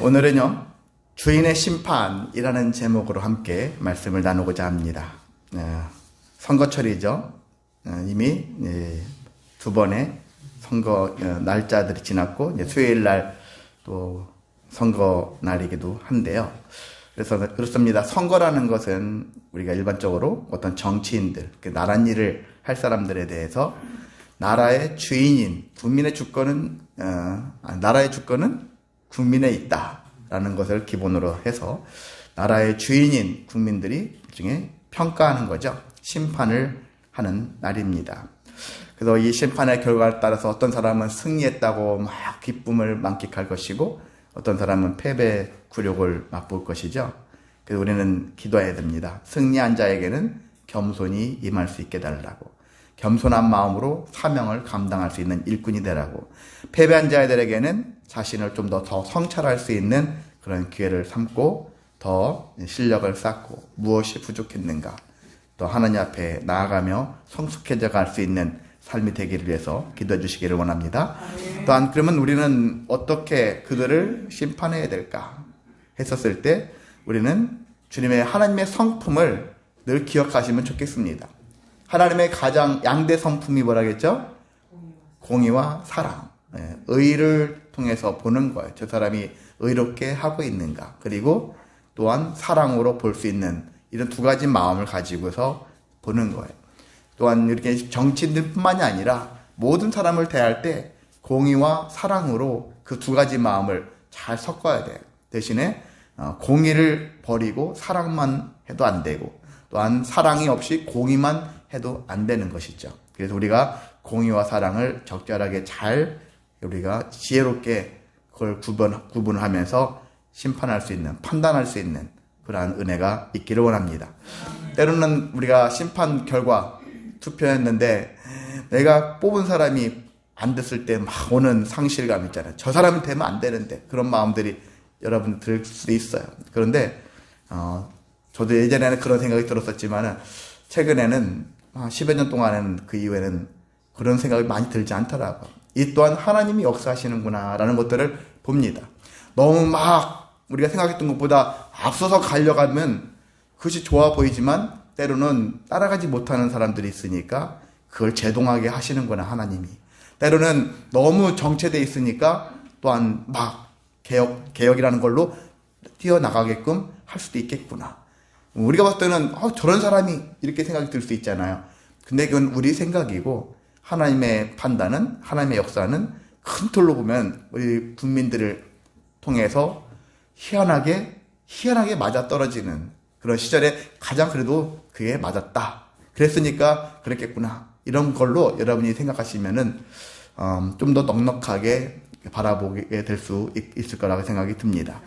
오늘은요, 주인의 심판이라는 제목으로 함께 말씀을 나누고자 합니다. 선거철이죠. 이미 두 번의 선거 날짜들이 지났고 이제 수요일 날 또 선거 날이기도 한데요. 그래서 그렇습니다. 선거라는 것은 우리가 일반적으로 어떤 정치인들, 나란 일을 할 사람들에 대해서 나라의 주인인 국민의 주권은 나라의 주권은 국민에 있다라는 것을 기본으로 해서 나라의 주인인 국민들이 일종의 평가하는 거죠. 심판을 하는 날입니다. 그래서 이 심판의 결과에 따라서 어떤 사람은 승리했다고 막 기쁨을 만끽할 것이고 어떤 사람은 패배 굴욕을 맛볼 것이죠. 그래서 우리는 기도해야 됩니다. 승리한 자에게는 겸손히 임할 수 있게 달라고, 겸손한 마음으로 사명을 감당할 수 있는 일꾼이 되라고, 패배한 자들에게는 자신을 좀 더 성찰할 수 있는 그런 기회를 삼고 더 실력을 쌓고 무엇이 부족했는가 또 하나님 앞에 나아가며 성숙해져 갈 수 있는 삶이 되기를 위해서 기도해 주시기를 원합니다. 또한 그러면 우리는 어떻게 그들을 심판해야 될까 했었을 때 우리는 주님의 하나님의 성품을 늘 기억하시면 좋겠습니다. 하나님의 가장 양대 성품이 뭐라겠죠? 공의와 사랑, 의를 통해서 보는 거예요. 저 사람이 의롭게 하고 있는가, 그리고 또한 사랑으로 볼 수 있는 이런 두 가지 마음을 가지고서 보는 거예요. 또한 이렇게 정치인들뿐만이 아니라 모든 사람을 대할 때 공의와 사랑으로 그 두 가지 마음을 잘 섞어야 돼요. 대신에 공의를 버리고 사랑만 해도 안 되고 또한 사랑이 없이 공의만 해도 안 되는 것이죠. 그래서 우리가 공의와 사랑을 적절하게 잘 우리가 지혜롭게 그걸 구분하면서 심판할 수 있는, 판단할 수 있는 그러한 은혜가 있기를 원합니다. 때로는 우리가 심판 결과 투표했는데 내가 뽑은 사람이 안 됐을 때 막 오는 상실감 있잖아요. 저 사람이 되면 안 되는데 그런 마음들이 여러분 들 수도 있어요. 그런데 저도 예전에는 그런 생각이 들었었지만 최근에는 10여 년 동안에는 그 이후에는 그런 생각이 많이 들지 않더라고요. 이 또한 하나님이 역사하시는구나 라는 것들을 봅니다. 너무 막 우리가 생각했던 것보다 앞서서 가려가면 그것이 좋아 보이지만 때로는 따라가지 못하는 사람들이 있으니까 그걸 제동하게 하시는구나 하나님이. 때로는 너무 정체되어 있으니까 또한 막 개혁이라는 걸로 뛰어나가게끔 할 수도 있겠구나. 우리가 봤을 때는 저런 사람이 이렇게 생각이 들 수 있잖아요. 근데 그건 우리 생각이고 하나님의 판단은, 하나님의 역사는 큰 틀로 보면 우리 국민들을 통해서 희한하게 맞아떨어지는 그런 시절에 가장 그래도 그게 맞았다. 그랬으니까 그랬겠구나. 이런 걸로 여러분이 생각하시면은 좀 더 넉넉하게 바라보게 될 수 있을 거라고 생각이 듭니다.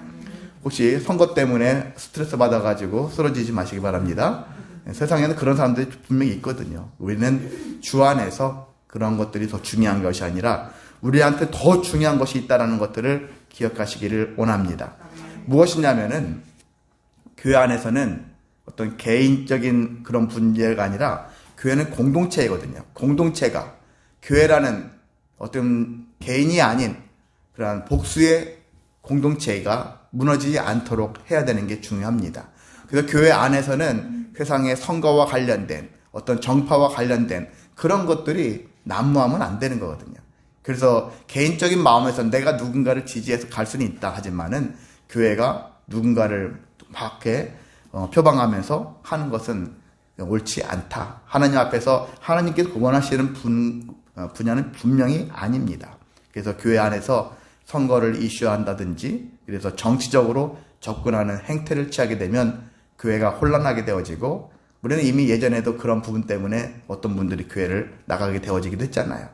혹시 선거 때문에 스트레스 받아가지고 쓰러지지 마시기 바랍니다. 세상에는 그런 사람들이 분명히 있거든요. 우리는 주 안에서 그런 것들이 더 중요한 것이 아니라 우리한테 더 중요한 것이 있다는 것들을 기억하시기를 원합니다. 무엇이냐면은 교회 안에서는 어떤 개인적인 그런 문제가 아니라 교회는 공동체이거든요. 공동체가 교회라는 어떤 개인이 아닌 그러한 복수의 공동체가 무너지지 않도록 해야 되는 게 중요합니다. 그래서 교회 안에서는 세상의 선거와 관련된 어떤 정파와 관련된 그런 것들이 난무하면 안 되는 거거든요. 그래서 개인적인 마음에서 내가 누군가를 지지해서 갈 수는 있다 하지만은 교회가 누군가를 막 표방하면서 하는 것은 옳지 않다. 하나님 앞에서 하나님께서 구원하시는 분야는 분명히 아닙니다. 그래서 교회 안에서 선거를 이슈한다든지 그래서 정치적으로 접근하는 행태를 취하게 되면 교회가 혼란하게 되어지고 우리는 이미 예전에도 그런 부분 때문에 어떤 분들이 교회를 나가게 되어지기도 했잖아요.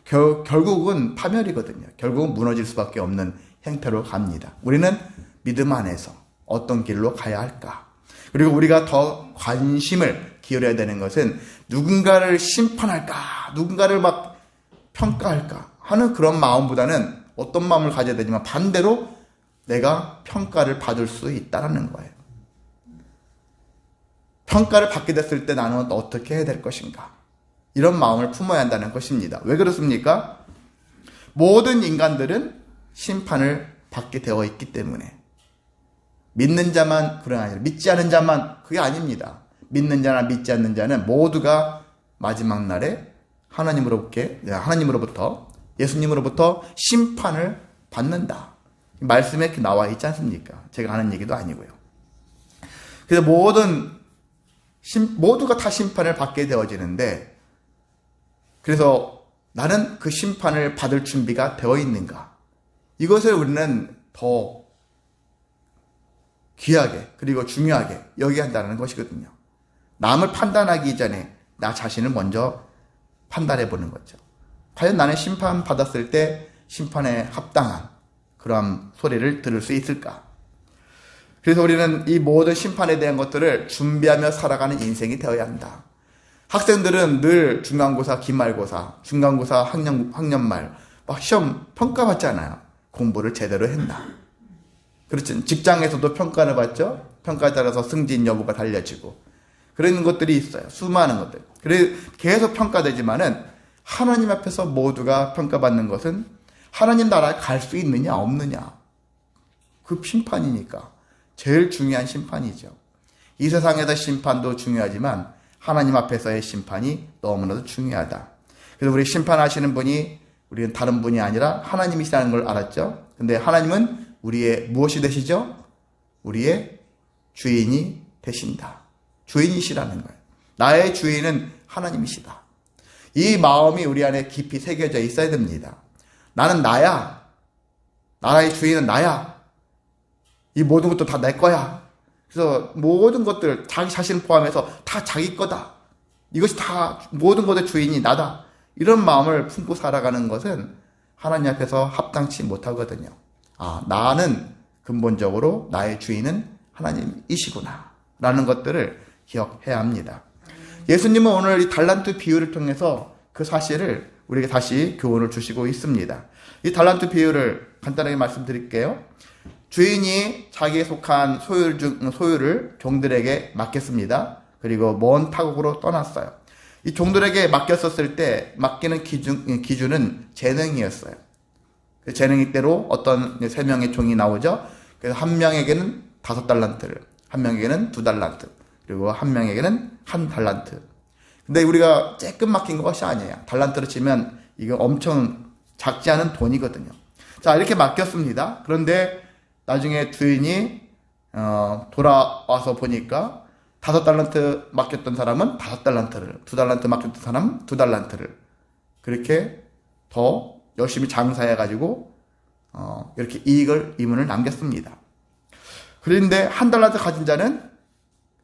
결국은 파멸이거든요. 결국은 무너질 수밖에 없는 행태로 갑니다. 우리는 믿음 안에서 어떤 길로 가야 할까? 그리고 우리가 더 관심을 기울여야 되는 것은 누군가를 심판할까? 누군가를 막 평가할까? 하는 그런 마음보다는 어떤 마음을 가져야 되지만 반대로 내가 평가를 받을 수 있다는 거예요. 평가를 받게 됐을 때 나는 어떻게 해야 될 것인가? 이런 마음을 품어야 한다는 것입니다. 왜 그렇습니까? 모든 인간들은 심판을 받게 되어 있기 때문에. 믿는 자만 그런 아니라 믿지 않은 자만 그게 아닙니다. 믿는 자나 믿지 않는 자는 모두가 마지막 날에 하나님으로부터 예수님으로부터 심판을 받는다. 말씀에 이렇게 나와 있지 않습니까? 제가 하는 얘기도 아니고요. 그래서 모두가 다 심판을 받게 되어지는데, 그래서 나는 그 심판을 받을 준비가 되어 있는가? 이것을 우리는 더 귀하게 그리고 중요하게 여겨야 한다는 것이거든요. 남을 판단하기 전에 나 자신을 먼저 판단해 보는 거죠. 과연 나는 심판 받았을 때 심판에 합당한 그런 소리를 들을 수 있을까? 그래서 우리는 이 모든 심판에 대한 것들을 준비하며 살아가는 인생이 되어야 한다. 학생들은 늘 중간고사, 기말고사, 중간고사, 학년말 막 시험 평가받잖아요. 공부를 제대로 했나? 그렇죠. 직장에서도 평가를 받죠. 평가에 따라서 승진 여부가 달려지고 그런 것들이 있어요. 수많은 것들. 그래서 계속 평가되지만은 하나님 앞에서 모두가 평가받는 것은 하나님 나라에 갈 수 있느냐 없느냐. 그 심판이니까. 제일 중요한 심판이죠. 이 세상에서 심판도 중요하지만 하나님 앞에서의 심판이 너무나도 중요하다. 그래서 우리 심판하시는 분이 우리는 다른 분이 아니라 하나님이시라는 걸 알았죠. 근데 하나님은 우리의 무엇이 되시죠? 우리의 주인이 되신다. 주인이시라는 거예요. 나의 주인은 하나님이시다. 이 마음이 우리 안에 깊이 새겨져 있어야 됩니다. 나는 나야. 나라의 주인은 나야. 이 모든 것도 다 내 거야. 그래서 모든 것들 자기 자신을 포함해서 다 자기 거다. 이것이 다 모든 것의 주인이 나다. 이런 마음을 품고 살아가는 것은 하나님 앞에서 합당치 못하거든요. 나는 근본적으로 나의 주인은 하나님이시구나 라는 것들을 기억해야 합니다. 예수님은 오늘 이 달란트 비유를 통해서 그 사실을 우리에게 다시 교훈을 주시고 있습니다. 이 달란트 비유를 간단하게 말씀드릴게요. 주인이 자기에 속한 소유를 종들에게 맡겼습니다. 그리고 먼 타국으로 떠났어요. 이 종들에게 맡겼었을 때 맡기는 기준은 재능이었어요. 그 재능이대로 어떤 3명의 종이 나오죠. 그래서 한 명에게는 5달란트를, 한 명에게는 2달란트, 그리고 한 명에게는 1달란트. 근데 우리가 조금 맡긴 것이 아니에요. 달란트로 치면 이거 엄청 작지 않은 돈이거든요. 자, 이렇게 맡겼습니다. 그런데 나중에 주인이 돌아와서 보니까 5달란트 맡겼던 사람은 5달란트를, 2달란트 맡겼던 사람은 2달란트를 그렇게 더 열심히 장사해가지고 이렇게 이문을 남겼습니다. 그런데 1달란트 가진 자는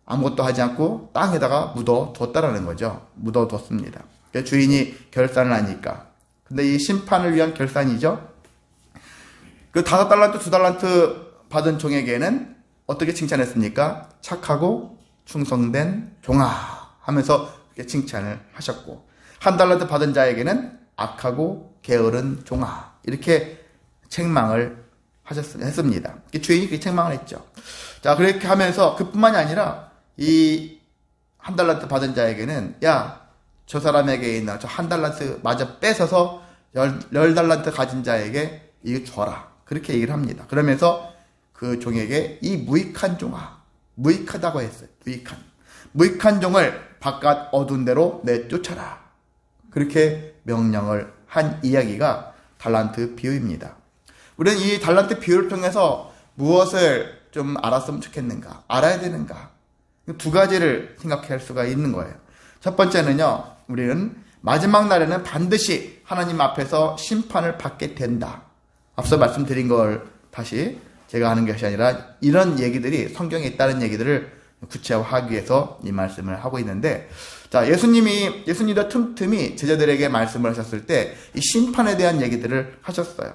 아무것도 하지 않고 땅에다가 묻어뒀다라는 거죠. 묻어뒀습니다. 주인이 결산을 하니까. 근데 이 심판을 위한 결산이죠. 그 5달란트, 2달란트 받은 종에게는 어떻게 칭찬했습니까? 착하고 충성된 종아 하면서 이렇게 칭찬을 하셨고, 1달란트 받은 자에게는 악하고 게으른 종아 이렇게 책망을 했습니다. 주인이 그렇게 책망을 했죠. 자, 그렇게 하면서 그뿐만이 아니라 이 1달란트 받은 자에게는 저 사람에게 있는 저 1달란트 마저 뺏어서 10달란트 가진 자에게 이거 줘라. 그렇게 얘기를 합니다. 그러면서 그 종에게 이 무익한 종아, 무익하다고 했어요. 무익한 종을 바깥 어두운 데로 내쫓아라. 그렇게 명령을 한 이야기가 달란트 비유입니다. 우리는 이 달란트 비유를 통해서 무엇을 좀 알았으면 좋겠는가, 알아야 되는가, 2가지를 생각할 수가 있는 거예요. 첫 번째는요, 우리는 마지막 날에는 반드시 하나님 앞에서 심판을 받게 된다. 앞서 말씀드린 걸 다시 제가 하는 것이 아니라 이런 얘기들이 성경에 있다는 얘기들을 구체화하기 위해서 이 말씀을 하고 있는데, 자, 예수님도 틈틈이 제자들에게 말씀을 하셨을 때 이 심판에 대한 얘기들을 하셨어요.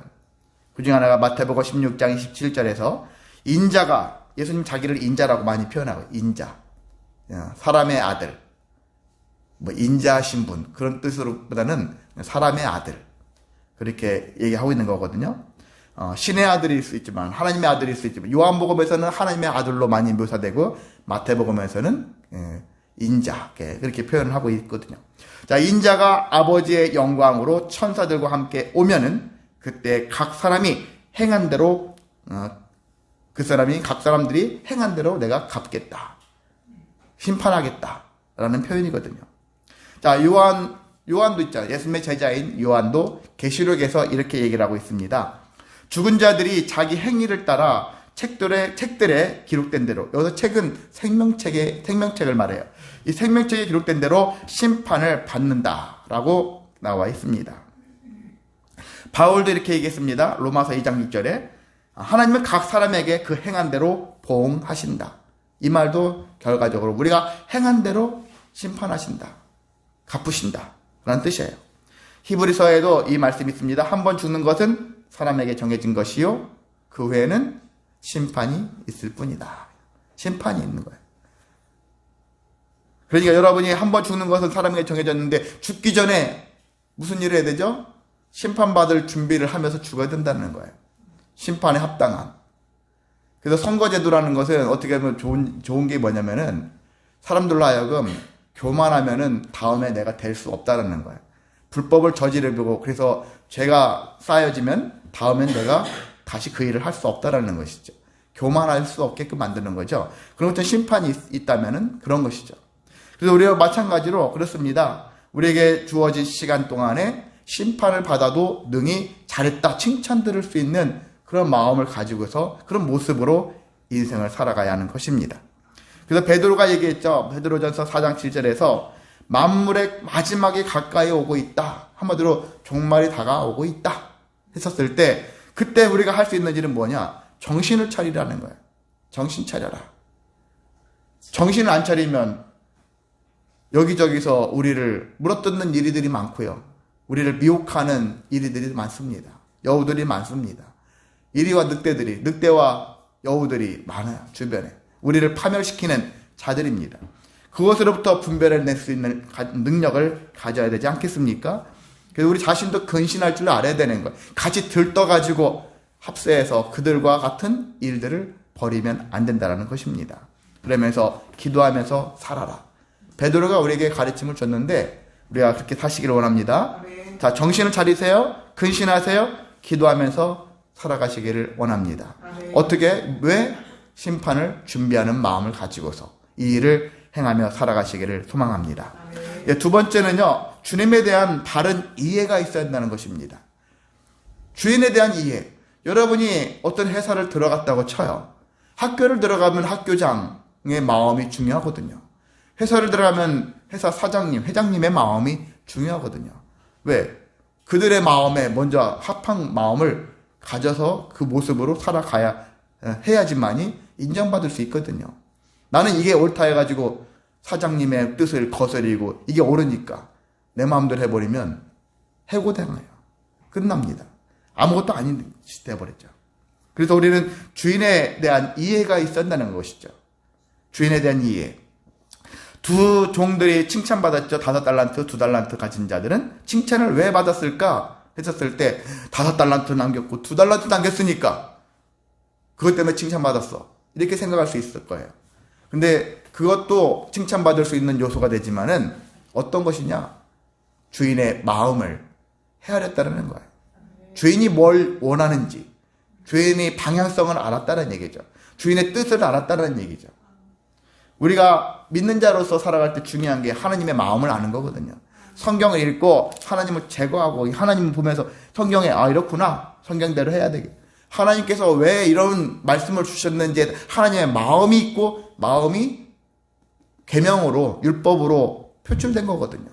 그중 하나가 마태복음 16장 27절에서 인자가, 예수님 자기를 인자라고 많이 표현하고, 인자, 사람의 아들, 인자하신 분, 그런 뜻으로보다는 사람의 아들, 그렇게 얘기하고 있는 거거든요. 신의 아들일 수 있지만, 하나님의 아들일 수 있지만, 요한복음에서는 하나님의 아들로 많이 묘사되고, 마태복음에서는 인자, 그렇게 표현을 하고 있거든요. 자, 인자가 아버지의 영광으로 천사들과 함께 오면은 그때 각 사람이 행한 대로 그 사람이 각 사람들이 행한 대로 내가 갚겠다. 심판하겠다라는 표현이거든요. 자, 요한도 있잖아요. 예수님의 제자인 요한도 계시록에서 이렇게 얘기를 하고 있습니다. 죽은 자들이 자기 행위를 따라 책들에 기록된 대로, 여기서 책은 생명책을 말해요. 이 생명책에 기록된 대로 심판을 받는다라고 나와 있습니다. 바울도 이렇게 얘기했습니다. 로마서 2장 6절에 하나님은 각 사람에게 그 행한 대로 보응하신다. 이 말도 결과적으로 우리가 행한 대로 심판하신다. 갚으신다. 라는 뜻이에요. 히브리서에도 이 말씀이 있습니다. 한 번 죽는 것은 사람에게 정해진 것이요. 그 후에는 심판이 있을 뿐이다. 심판이 있는 거예요. 그러니까 여러분이 한 번 죽는 것은 사람에게 정해졌는데 죽기 전에 무슨 일을 해야 되죠? 심판받을 준비를 하면서 죽어야 된다는 거예요. 심판에 합당한. 그래서 선거제도라는 것은 어떻게 보면 좋은 게 뭐냐면은 사람들로 하여금 교만하면은 다음에 내가 될 수 없다라는 거예요. 불법을 저지르고 그래서 죄가 쌓여지면 다음엔 내가 다시 그 일을 할 수 없다라는 것이죠. 교만할 수 없게끔 만드는 거죠. 그런 어떤 심판이 있다면은 그런 것이죠. 그래서 우리와 마찬가지로 그렇습니다. 우리에게 주어진 시간 동안에 심판을 받아도 능히 잘했다 칭찬 들을 수 있는 그런 마음을 가지고서 그런 모습으로 인생을 살아가야 하는 것입니다. 그래서 베드로가 얘기했죠. 베드로전서 4장 7절에서 만물의 마지막이 가까이 오고 있다. 한마디로 종말이 다가오고 있다. 했었을 때 그때 우리가 할 수 있는 일은 뭐냐? 정신을 차리라는 거예요. 정신 차려라. 정신을 안 차리면 여기저기서 우리를 물어뜯는 일들이 많고요. 우리를 미혹하는 일들이 많습니다. 여우들이 많습니다. 이리와 늑대와 여우들이 많아요. 주변에. 우리를 파멸시키는 자들입니다. 그것으로부터 분별해낼 수 있는 능력을 가져야 되지 않겠습니까? 그래서 우리 자신도 근신할 줄 알아야 되는 거예요. 같이 들떠가지고 합세해서 그들과 같은 일들을 벌이면 안 된다는 것입니다. 그러면서 기도하면서 살아라. 베드로가 우리에게 가르침을 줬는데 우리가 그렇게 사시기를 원합니다. 자, 정신을 차리세요. 근신하세요. 기도하면서 살아가시기를 원합니다. 어떻게? 왜? 심판을 준비하는 마음을 가지고서 이 일을 행하며 살아가시기를 소망합니다. 두 번째는요, 주님에 대한 바른 이해가 있어야 한다는 것입니다. 주인에 대한 이해. 여러분이 어떤 회사를 들어갔다고 쳐요. 학교를 들어가면 학교장의 마음이 중요하거든요. 회사를 들어가면 회사 사장님, 회장님의 마음이 중요하거든요. 왜? 그들의 마음에 먼저 합한 마음을 가져서 그 모습으로 살아가야 해야지만이 인정받을 수 있거든요. 나는 이게 옳다 해가지고 사장님의 뜻을 거스리고 이게 옳으니까 내 마음대로 해버리면 해고당해요. 끝납니다. 아무것도 아닌 짓이 돼버렸죠. 그래서 우리는 주인에 대한 이해가 있어야 한다는 것이죠. 주인에 대한 이해. 두 종들이 칭찬받았죠. 5달란트, 2달란트 가진 자들은 칭찬을 왜 받았을까 했었을 때 5달란트 남겼고 2달란트 남겼으니까 그것 때문에 칭찬받았어. 이렇게 생각할 수 있을 거예요. 근데 그것도 칭찬받을 수 있는 요소가 되지만은 어떤 것이냐? 주인의 마음을 헤아렸다는 거예요. 주인이 뭘 원하는지, 주인의 방향성을 알았다는 얘기죠. 주인의 뜻을 알았다는 얘기죠. 우리가 믿는 자로서 살아갈 때 중요한 게 하나님의 마음을 아는 거거든요. 성경을 읽고 하나님을 제거하고 하나님을 보면서 성경에 이렇구나. 성경대로 해야 되겠다. 하나님께서 왜 이런 말씀을 주셨는지 하나님의 마음이 있고 마음이 계명으로 율법으로 표출된 거거든요.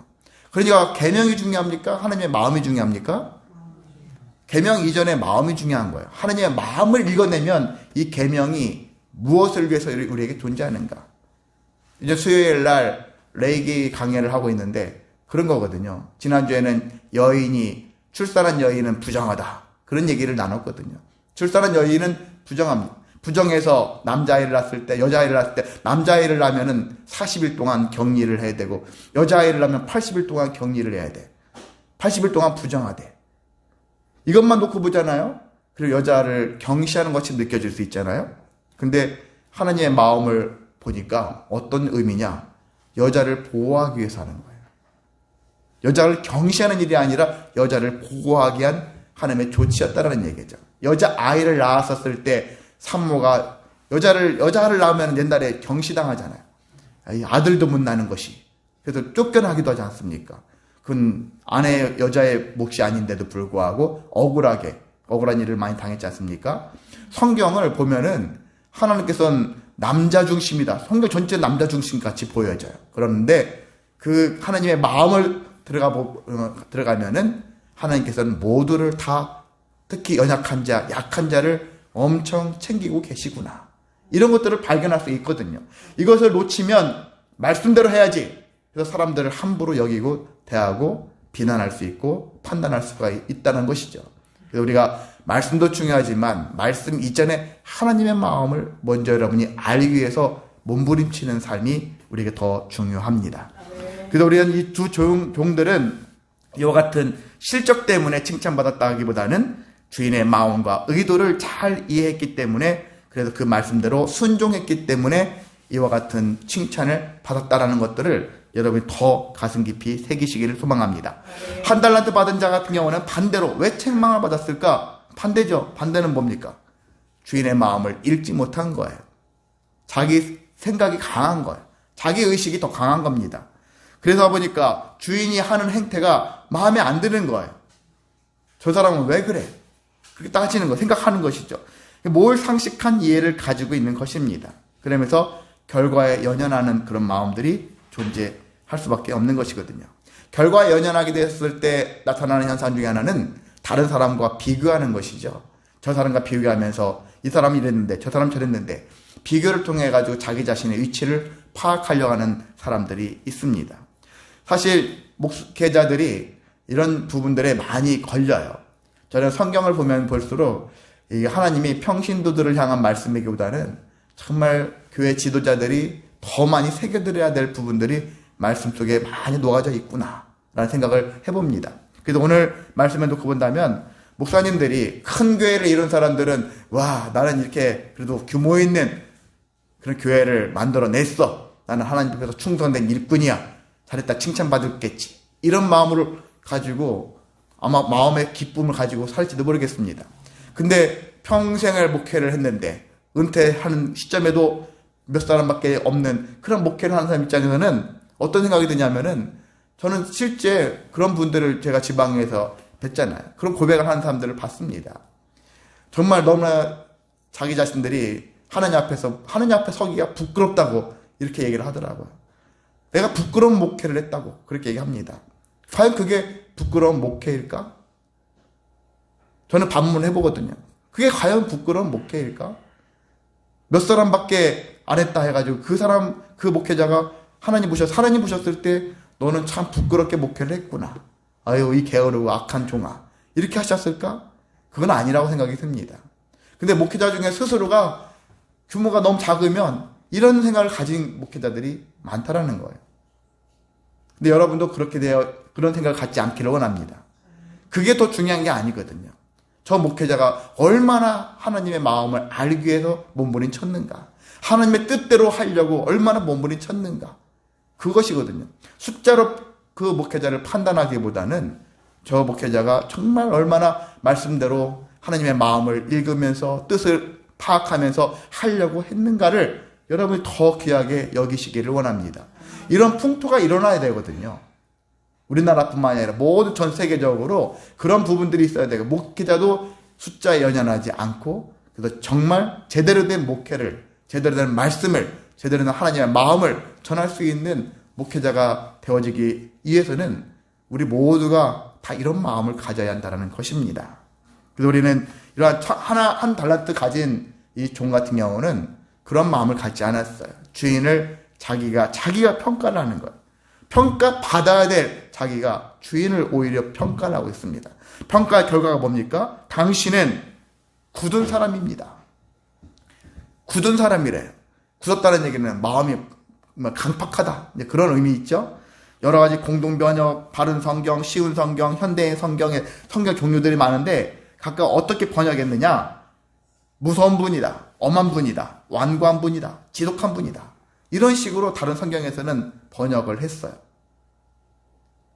그러니까 계명이 중요합니까? 하나님의 마음이 중요합니까? 계명 이전에 마음이 중요한 거예요. 하나님의 마음을 읽어내면 이 계명이 무엇을 위해서 우리에게 존재하는가. 이제 수요일 날 레이기 강의를 하고 있는데 그런 거거든요. 지난주에는 출산한 여인은 부정하다. 그런 얘기를 나눴거든요. 출산한 여인은 부정합니다. 부정해서 남자아이를 낳았을 때, 여자아이를 낳았을 때, 남자아이를 낳으면은 40일 동안 격리를 해야 되고, 여자아이를 낳으면 80일 동안 격리를 해야 돼. 80일 동안 부정하대. 이것만 놓고 보잖아요? 그리고 여자를 경시하는 것이 느껴질 수 있잖아요? 근데 하나님의 마음을 보니까 어떤 의미냐? 여자를 보호하기 위해서 하는 거예요. 여자를 경시하는 일이 아니라 여자를 보호하기 위한 하나님의 조치였다라는 얘기죠. 여자아이를 낳았었을 때 산모가 여자를 낳으면 옛날에 경시당하잖아요. 아들도 못 낳는 것이. 그래서 쫓겨나기도 하지 않습니까? 그건 여자의 몫이 아닌데도 불구하고 억울한 일을 많이 당했지 않습니까? 성경을 보면은 하나님께서는 남자 중심이다. 성경 전체 남자 중심 같이 보여져요. 그런데 그 하나님의 마음을 들어가면은 하나님께서는 모두를 다, 특히 연약한 자, 약한 자를 엄청 챙기고 계시구나. 이런 것들을 발견할 수 있거든요. 이것을 놓치면 말씀대로 해야지. 그래서 사람들을 함부로 여기고 대하고 비난할 수 있고 판단할 수가 있다는 것이죠. 그래서 우리가 말씀도 중요하지만 말씀 이전에 하나님의 마음을 먼저 여러분이 알기 위해서 몸부림치는 삶이 우리에게 더 중요합니다. 그래서 우리는 이 두 종들은 이와 같은 실적 때문에 칭찬받았다기보다는 주인의 마음과 의도를 잘 이해했기 때문에, 그래서 그 말씀대로 순종했기 때문에 이와 같은 칭찬을 받았다라는 것들을 여러분이 더 가슴 깊이 새기시기를 소망합니다. 한 달란트 받은 자 같은 경우는 반대로 왜 책망을 받았을까? 반대죠. 반대는 뭡니까? 주인의 마음을 읽지 못한 거예요. 자기 생각이 강한 거예요. 자기 의식이 더 강한 겁니다. 그래서 보니까 주인이 하는 행태가 마음에 안 드는 거예요. 저 사람은 왜 그래? 그렇게 따지는 거, 생각하는 것이죠. 뭘 상식한 이해를 가지고 있는 것입니다. 그러면서 결과에 연연하는 그런 마음들이 존재할 수밖에 없는 것이거든요. 결과에 연연하게 됐을 때 나타나는 현상 중에 하나는 다른 사람과 비교하는 것이죠. 저 사람과 비교하면서 이 사람이 이랬는데 저 사람 저랬는데 비교를 통해 가지고 자기 자신의 위치를 파악하려고 하는 사람들이 있습니다. 사실 목회자들이 이런 부분들에 많이 걸려요. 저는 성경을 보면 볼수록 하나님이 평신도들을 향한 말씀이기보다는 정말 교회 지도자들이 더 많이 새겨들어야 될 부분들이 말씀 속에 많이 녹아져 있구나 라는 생각을 해봅니다. 그래서 오늘 말씀에 놓고 본다면 목사님들이 큰 교회를 이룬 사람들은 와, 나는 이렇게 그래도 규모 있는 그런 교회를 만들어냈어. 나는 하나님 앞에서 충성된 일꾼이야. 잘했다, 칭찬받았겠지. 이런 마음을 가지고 아마 마음의 기쁨을 가지고 살지도 모르겠습니다. 근데 평생을 목회를 했는데 은퇴하는 시점에도 몇 사람밖에 없는 그런 목회를 하는 사람 입장에서는 어떤 생각이 드냐면은, 저는 실제 그런 분들을 제가 지방에서 뵀잖아요. 그런 고백을 하는 사람들을 봤습니다. 정말 너무나 자기 자신들이 하나님 앞에 서기가 부끄럽다고 이렇게 얘기를 하더라고요. 내가 부끄러운 목회를 했다고 그렇게 얘기합니다. 과연 그게 부끄러운 목회일까? 저는 반문을 해보거든요. 그게 과연 부끄러운 목회일까? 몇 사람밖에 안 했다 해가지고 그 목회자가 하나님 보셨을 때 너는 참 부끄럽게 목회를 했구나. 아유, 이 게으르고 악한 종아. 이렇게 하셨을까? 그건 아니라고 생각이 듭니다. 근데 목회자 중에 스스로가 규모가 너무 작으면 이런 생각을 가진 목회자들이 많다라는 거예요. 근데 여러분도 그런 생각을 갖지 않기를 원합니다. 그게 더 중요한 게 아니거든요. 저 목회자가 얼마나 하나님의 마음을 알기 위해서 몸부림쳤는가. 하나님의 뜻대로 하려고 얼마나 몸부림쳤는가. 그것이거든요. 숫자로 그 목회자를 판단하기보다는 저 목회자가 정말 얼마나 말씀대로 하나님의 마음을 읽으면서 뜻을 파악하면서 하려고 했는가를 여러분이 더 귀하게 여기시기를 원합니다. 이런 풍토가 일어나야 되거든요. 우리나라뿐만 아니라 모든 전 세계적으로 그런 부분들이 있어야 되고, 목회자도 숫자에 연연하지 않고 그래서 정말 제대로 된 목회를, 제대로 된 말씀을, 제대로 된 하나님의 마음을 전할 수 있는 목회자가 되어지기 위해서는 우리 모두가 다 이런 마음을 가져야 한다는 것입니다. 그래서 우리는 이러한 한 달란트 가진 이 종 같은 경우는 그런 마음을 갖지 않았어요. 주인을 자기가 평가를 하는 거예요. 평가받아야 될 자기가 주인을 오히려 평가를 하고 있습니다. 평가 결과가 뭡니까? 당신은 굳은 사람입니다. 굳은 사람이래요. 굳었다는 얘기는 마음이 강팍하다, 그런 의미 있죠. 여러 가지 공동번역, 바른 성경, 쉬운 성경, 현대의 성경의 성경 종류들이 많은데 각각 어떻게 번역했느냐? 무서운 분이다, 엄한 분이다, 완고한 분이다, 지독한 분이다, 이런 식으로 다른 성경에서는 번역을 했어요.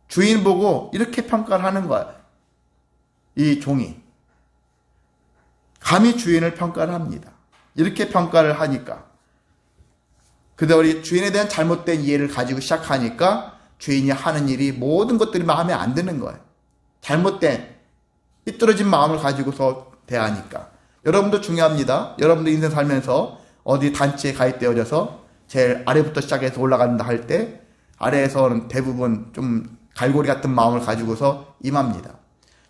주인 보고 이렇게 평가를 하는 거야, 이 종이. 감히 주인을 평가를 합니다. 이렇게 평가를 하니까, 근데 우리 주인에 대한 잘못된 이해를 가지고 시작하니까 주인이 하는 일이 모든 것들이 마음에 안 드는 거예요. 잘못된 삐뚤어진 마음을 가지고서 대하니까. 여러분도 중요합니다. 여러분도 인생 살면서 어디 단체에 가입되어져서 제일 아래부터 시작해서 올라간다 할 때 아래에서는 대부분 좀 갈고리 같은 마음을 가지고서 임합니다.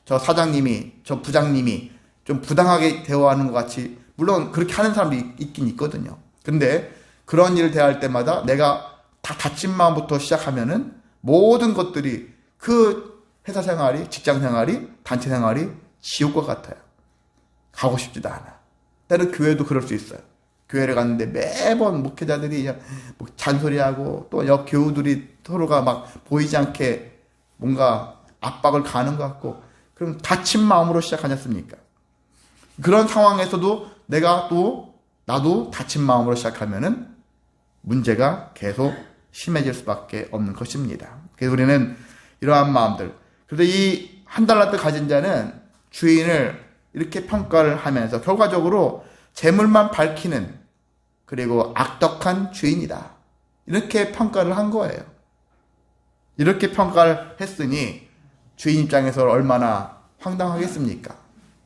저 사장님이, 저 부장님이 좀 부당하게 대화하는 것 같이, 물론 그렇게 하는 사람도 있긴 있거든요. 근데 그런 일을 대할 때마다 내가 다 다친 마음부터 시작하면은 모든 것들이, 그 회사 생활이, 직장 생활이, 단체 생활이 지옥과 같아요. 가고 싶지도 않아. 때는 교회도 그럴 수 있어요. 교회를 갔는데 매번 목회자들이 잔소리하고 또 옆 교우들이 서로가 막 보이지 않게 뭔가 압박을 가는 것 같고, 그럼 다친 마음으로 시작하지 않습니까? 그런 상황에서도 나도 다친 마음으로 시작하면은 문제가 계속 심해질 수밖에 없는 것입니다. 그래서 우리는 이러한 마음들, 그래서 이 한 달란트 가진 자는 주인을 이렇게 평가를 하면서 결과적으로 재물만 밝히는, 그리고 악덕한 주인이다, 이렇게 평가를 한 거예요. 이렇게 평가를 했으니 주인 입장에서 얼마나 황당하겠습니까?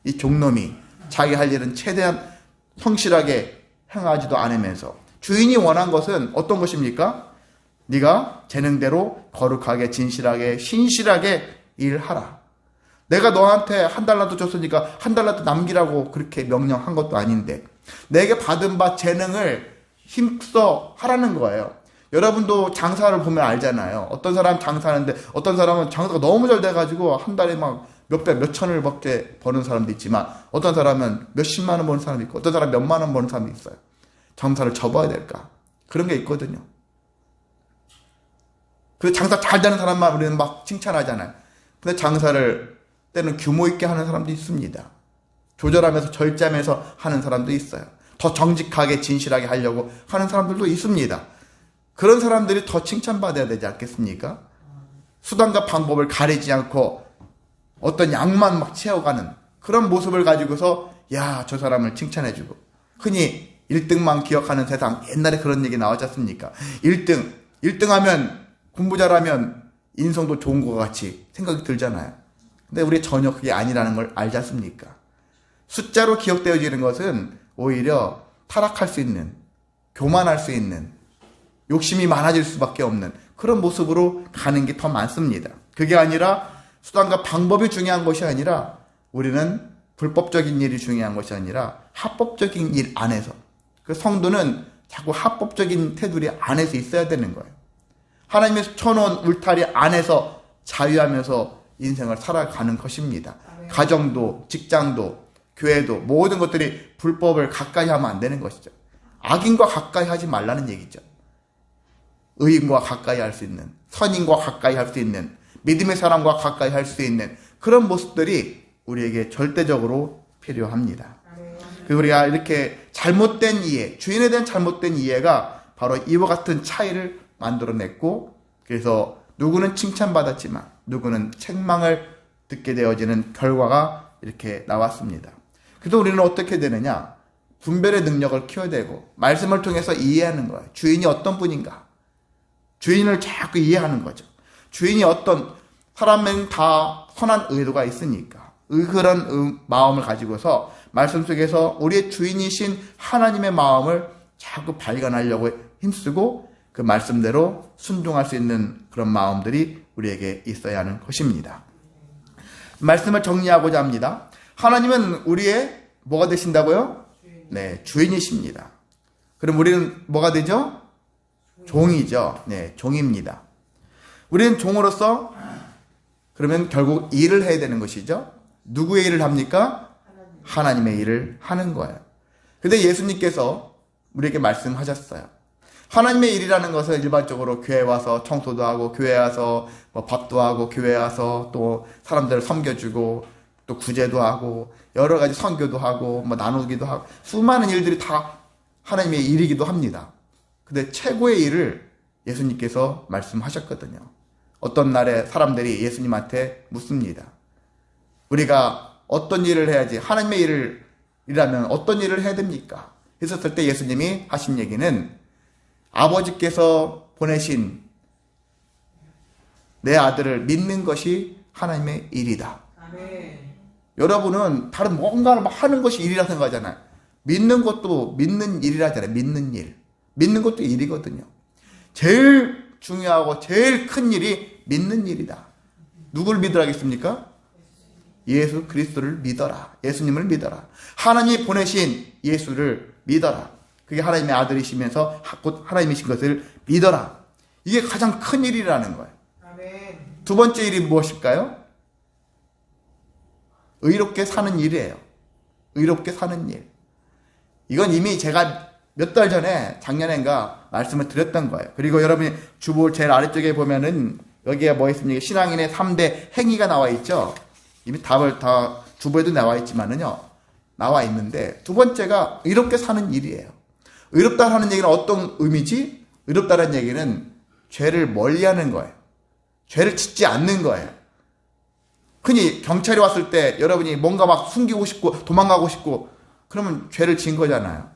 이 종놈이 자기 할 일은 최대한 성실하게 행하지도 않으면서, 주인이 원한 것은 어떤 것입니까? 네가 재능대로 거룩하게, 진실하게, 신실하게 일하라. 내가 너한테 한 달란트 줬으니까 한 달란트 남기라고 그렇게 명령한 것도 아닌데 내게 받은 바 재능을 힘써 하라는 거예요. 여러분도 장사를 보면 알잖아요. 어떤 사람 장사하는데 어떤 사람은 장사가 너무 잘 돼가지고 한 달에 막 몇백, 몇천을 밖에 버는 사람도 있지만, 어떤 사람은 몇십만 원 버는 사람이 있고, 어떤 사람은 몇만 원 버는 사람이 있어요. 장사를 접어야 될까? 그런 게 있거든요. 그 장사 잘 되는 사람만 우리는 막 칭찬하잖아요. 근데 장사를 때는 규모 있게 하는 사람도 있습니다. 조절하면서 절제하면서 하는 사람도 있어요. 더 정직하게, 진실하게 하려고 하는 사람들도 있습니다. 그런 사람들이 더 칭찬받아야 되지 않겠습니까? 수단과 방법을 가리지 않고 어떤 양만 막 채워가는 그런 모습을 가지고서 야, 저 사람을 칭찬해주고, 흔히 1등만 기억하는 세상, 옛날에 그런 얘기 나왔지 않습니까? 1등 하면, 공부 잘하면 인성도 좋은 것 같이 생각이 들잖아요. 근데 우리 전혀 그게 아니라는 걸 알지 않습니까? 숫자로 기억되어지는 것은 오히려 타락할 수 있는, 교만할 수 있는, 욕심이 많아질 수밖에 없는 그런 모습으로 가는 게 더 많습니다. 그게 아니라 수단과 방법이 중요한 것이 아니라, 우리는 불법적인 일이 중요한 것이 아니라 합법적인 일 안에서, 그 성도는 자꾸 합법적인 테두리 안에서 있어야 되는 거예요. 하나님의 쳐놓은 울타리 안에서 자유하면서 인생을 살아가는 것입니다. 가정도, 직장도, 교회도, 모든 것들이 불법을 가까이 하면 안 되는 것이죠. 악인과 가까이 하지 말라는 얘기죠. 의인과 가까이 할 수 있는, 선인과 가까이 할 수 있는, 믿음의 사람과 가까이 할 수 있는 그런 모습들이 우리에게 절대적으로 필요합니다. 그래서 우리가 이렇게 잘못된 이해, 주인에 대한 잘못된 이해가 바로 이와 같은 차이를 만들어냈고, 그래서 누구는 칭찬받았지만 누구는 책망을 듣게 되어지는 결과가 이렇게 나왔습니다. 그래서 우리는 어떻게 되느냐? 분별의 능력을 키워야 되고, 말씀을 통해서 이해하는 거예요. 주인이 어떤 분인가? 주인을 자꾸 이해하는 거죠. 주인이 어떤, 사람은 다 선한 의도가 있으니까 그런 마음을 가지고서 말씀 속에서 우리의 주인이신 하나님의 마음을 자꾸 발견하려고 힘쓰고 그 말씀대로 순종할 수 있는 그런 마음들이 우리에게 있어야 하는 것입니다. 말씀을 정리하고자 합니다. 하나님은 우리의 뭐가 되신다고요? 네, 주인이십니다. 그럼 우리는 뭐가 되죠? 종이죠. 네, 종입니다. 우리는 종으로서 그러면 결국 일을 해야 되는 것이죠. 누구의 일을 합니까? 하나님의 일을 하는 거예요. 근데 예수님께서 우리에게 말씀하셨어요. 하나님의 일이라는 것은 일반적으로 교회 와서 청소도 하고, 교회 와서 밥도 하고, 교회 와서 또 사람들을 섬겨주고, 또 구제도 하고, 여러 가지 선교도 하고, 나누기도 하고, 수많은 일들이 다 하나님의 일이기도 합니다. 근데 최고의 일을 예수님께서 말씀하셨거든요. 어떤 날에 사람들이 예수님한테 묻습니다. 우리가 어떤 일을 해야지, 하나님의 일을 일이라면 어떤 일을 해야 됩니까? 했었을 때 예수님이 하신 얘기는 아버지께서 보내신 내 아들을 믿는 것이 하나님의 일이다. 아멘. 여러분은 다른 뭔가를 막 하는 것이 일이라 생각하잖아요. 믿는 것도 믿는 일이라 하잖아요. 믿는 일. 믿는 것도 일이거든요. 제일 중요하고 제일 큰 일이 믿는 일이다. 누굴 믿으라겠습니까? 예수 그리스도를 믿어라. 예수님을 믿어라. 하나님이 보내신 예수를 믿어라. 그게 하나님의 아들이시면서 곧 하나님이신 것을 믿어라. 이게 가장 큰 일이라는 거예요. 아멘. 두 번째 일이 무엇일까요? 의롭게 사는 일이에요. 의롭게 사는 일. 이건 이미 제가 몇 달 전에 작년엔가 말씀을 드렸던 거예요. 그리고 여러분이 주보 제일 아래쪽에 보면은 여기에 뭐 있습니까? 신앙인의 3대 행위가 나와 있죠. 이미 답을 다 주보에도 나와 있지만은요. 나와 있는데 두 번째가 의롭게 사는 일이에요. 의롭다라는 얘기는 어떤 의미지? 의롭다라는 얘기는 죄를 멀리하는 거예요. 죄를 짓지 않는 거예요. 흔히 경찰이 왔을 때 여러분이 뭔가 막 숨기고 싶고 도망가고 싶고 그러면 죄를 지은 거잖아요.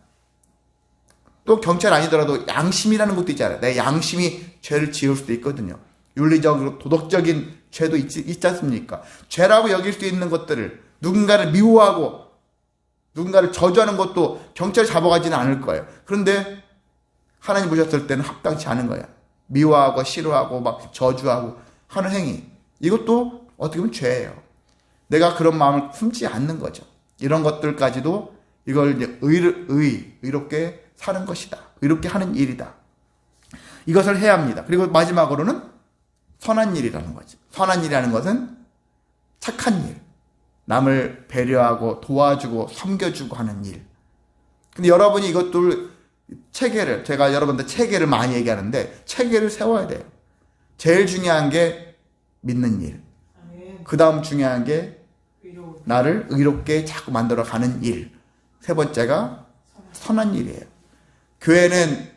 또 경찰 아니더라도 양심이라는 것도 있잖아요. 내 양심이 죄를 지을 수도 있거든요. 윤리적으로 도덕적인 죄도 있지 않습니까? 죄라고 여길 수 있는 것들을 누군가를 미워하고 누군가를 저주하는 것도 경찰이 잡아가지는 않을 거예요. 그런데 하나님 보셨을 때는 합당치 않은 거예요. 미워하고 싫어하고 막 저주하고 하는 행위. 이것도 어떻게 보면 죄예요. 내가 그런 마음을 품지 않는 거죠. 이런 것들까지도 이걸 이제 의롭게 사는 것이다. 의롭게 하는 일이다. 이것을 해야 합니다. 그리고 마지막으로는 선한 일이라는 거죠. 선한 일이라는 것은 착한 일. 남을 배려하고 도와주고 섬겨주고 하는 일. 근데 여러분이 이것들 체계를, 제가 여러분들 체계를 많이 얘기하는데 체계를 세워야 돼요. 제일 중요한 게 믿는 일. 그 다음 중요한 게 나를 의롭게 자꾸 만들어가는 일. 세 번째가 선한 일이에요. 교회는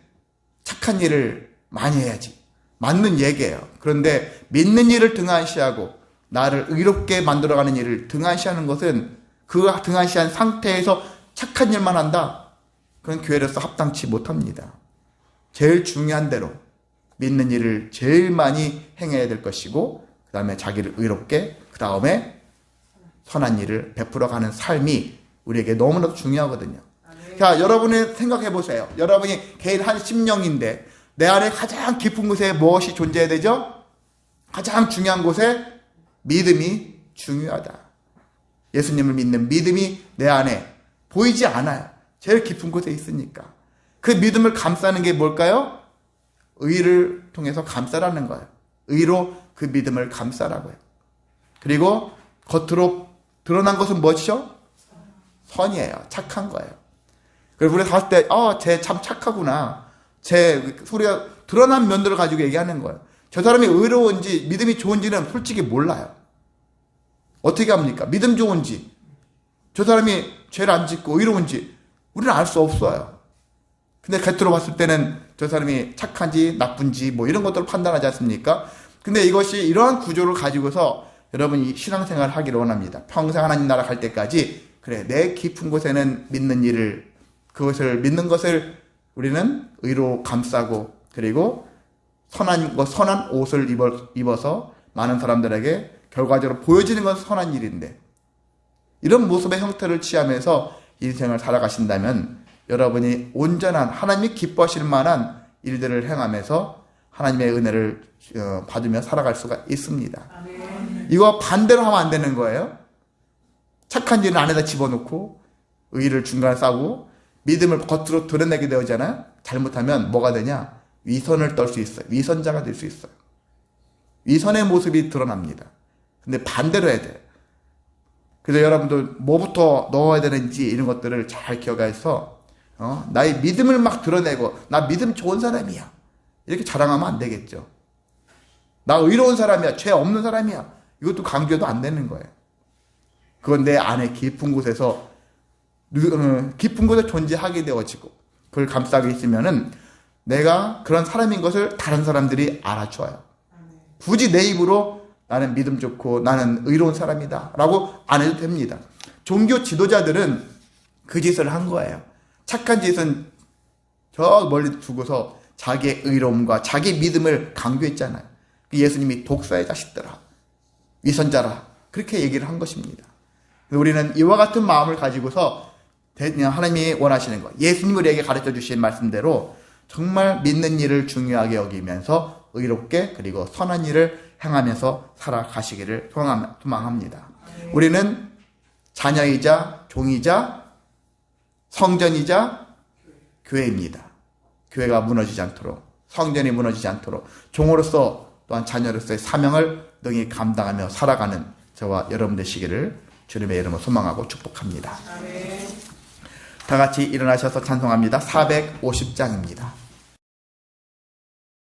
착한 일을 많이 해야지. 맞는 얘기예요. 그런데 믿는 일을 등한시하고 나를 의롭게 만들어가는 일을 등한시하는 것은 그 등한시한 상태에서 착한 일만 한다. 그건 교회로서 합당치 못합니다. 제일 중요한 대로 믿는 일을 제일 많이 행해야 될 것이고 그 다음에 자기를 의롭게 그 다음에 선한 일을 베풀어가는 삶이 우리에게 너무나도 중요하거든요. 자, 여러분이 생각해 보세요. 여러분이 개인 한 심령인데 내 안에 가장 깊은 곳에 무엇이 존재해야 되죠? 가장 중요한 곳에 믿음이 중요하다. 예수님을 믿는 믿음이 내 안에 보이지 않아요. 제일 깊은 곳에 있으니까. 그 믿음을 감싸는 게 뭘까요? 의를 통해서 감싸라는 거예요. 의로 그 믿음을 감싸라고요. 그리고 겉으로 드러난 것은 무엇이죠? 선이에요. 착한 거예요. 그래서 우리가 봤을 때, 쟤 참 착하구나. 쟤 소리가 드러난 면들을 가지고 얘기하는 거예요. 저 사람이 의로운지 믿음이 좋은지는 솔직히 몰라요. 어떻게 합니까? 믿음 좋은지, 저 사람이 죄를 안 짓고 의로운지 우리는 알 수 없어요. 근데 겉으로 봤을 때는 저 사람이 착한지 나쁜지 뭐 이런 것들을 판단하지 않습니까? 근데 이것이 이러한 구조를 가지고서 여러분이 신앙생활을 하기를 원합니다. 평생 하나님 나라 갈 때까지 그래, 내 깊은 곳에는 믿는 일을, 그것을 믿는 것을 우리는 의로 감싸고 그리고 선한 옷을 입어서 많은 사람들에게 결과적으로 보여지는 건 선한 일인데 이런 모습의 형태를 취하면서 인생을 살아가신다면 여러분이 온전한 하나님이 기뻐하실 만한 일들을 행하면서 하나님의 은혜를 받으며 살아갈 수가 있습니다. 아멘. 이거 반대로 하면 안 되는 거예요. 착한 일은 안에다 집어넣고 의를 중간에 싸고 믿음을 겉으로 드러내게 되잖아요. 잘못하면 뭐가 되냐? 위선을 떨 수 있어요. 위선자가 될 수 있어요. 위선의 모습이 드러납니다. 근데 반대로 해야 돼요. 그래서 여러분들 뭐부터 넣어야 되는지 이런 것들을 잘 기억해서 나의 믿음을 막 드러내고 나 믿음 좋은 사람이야 이렇게 자랑하면 안 되겠죠. 나 의로운 사람이야, 죄 없는 사람이야, 이것도 강조해도 안 되는 거예요. 그건 내 안에 깊은 곳에서 깊은 곳에 존재하게 되어지고 그걸 감싸고 있으면은 내가 그런 사람인 것을 다른 사람들이 알아줘요. 굳이 내 입으로 나는 믿음 좋고 나는 의로운 사람이다 라고 안 해도 됩니다. 종교 지도자들은 그 짓을 한 거예요. 착한 짓은 저 멀리 두고서 자기의 의로움과 자기 믿음을 강조했잖아요. 예수님이 독사의 자식들아, 위선자라, 그렇게 얘기를 한 것입니다. 우리는 이와 같은 마음을 가지고서 하나님이 원하시는 것, 예수님이 우리에게 가르쳐 주신 말씀대로 정말 믿는 일을 중요하게 여기면서 의롭게 그리고 선한 일을 행하면서 살아가시기를 소망합니다. 우리는 자녀이자 종이자 성전이자 교회입니다. 교회가 무너지지 않도록, 성전이 무너지지 않도록 종으로서 또한 자녀로서의 사명을 능히 감당하며 살아가는 저와 여러분 되시기를 주님의 이름으로 소망하고 축복합니다. 다 같이 일어나셔서 찬송합니다. 450장입니다.